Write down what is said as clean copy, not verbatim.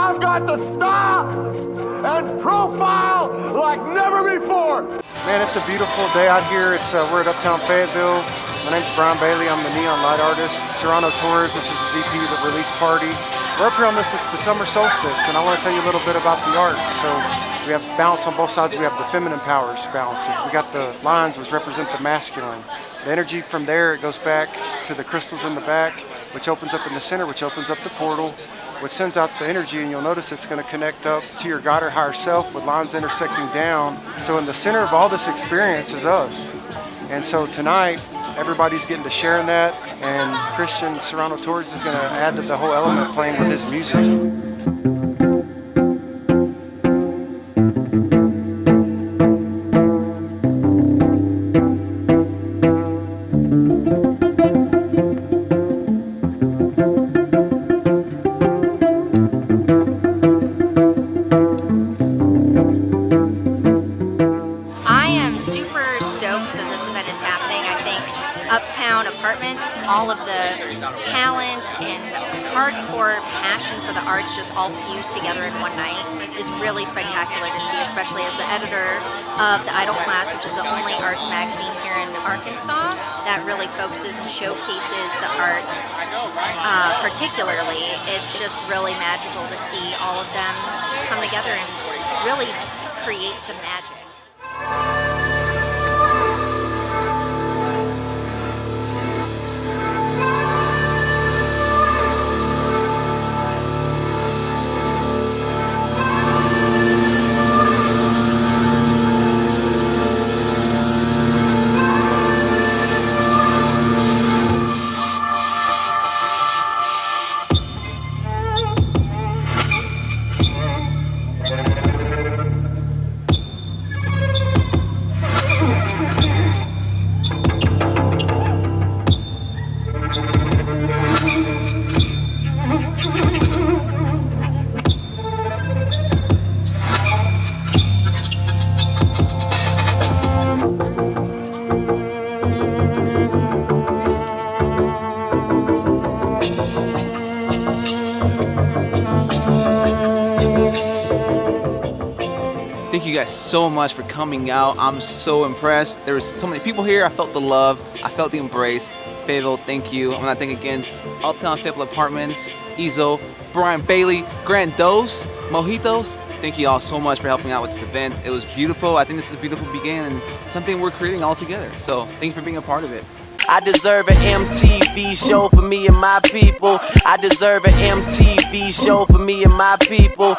I've got the style and profile like never before. Man, it's a beautiful day out here. We're at Uptown Fayetteville. My name's Brian Bailey. I'm the neon light artist. Serrano tours. This is his EP, The Release Party. We're up here on this. It's the summer solstice, and I want to tell you a little bit about the art. So we have balance on both sides. We have the feminine powers balances. We got the lines which represent the masculine. The energy from there, it goes back to the crystals in the back, which opens up in the center, which opens up the portal, which sends out the energy, and you'll notice it's going to connect up to your God or higher self with lines intersecting down. So in the center of all this experience is us. And so tonight, everybody's getting to share in that, and Christian Serrano Tours is going to add to the whole element playing with his music. Stoked that this event is happening. I think Uptown Apartments, all of the talent and hardcore passion for the arts just all fused together in one night is really spectacular to see, especially as the editor of the Idol Class, which is the only arts magazine here in Arkansas that really focuses and showcases the arts particularly. It's just really magical to see all of them just come together and really create some magic. Thank you guys so much for coming out. I'm so impressed. There was so many people here. I felt the love. I felt the embrace. Fayetteville, thank you. I'm gonna thank again Uptown Fayetteville Apartments, Ezo, Brian Bailey, Grand Dose, Mojitos. Thank you all so much for helping out with this event. It was beautiful. I think this is a beautiful beginning and something we're creating all together. So thank you for being a part of it. I deserve an MTV show for me and my people. I deserve an MTV show for me and my people.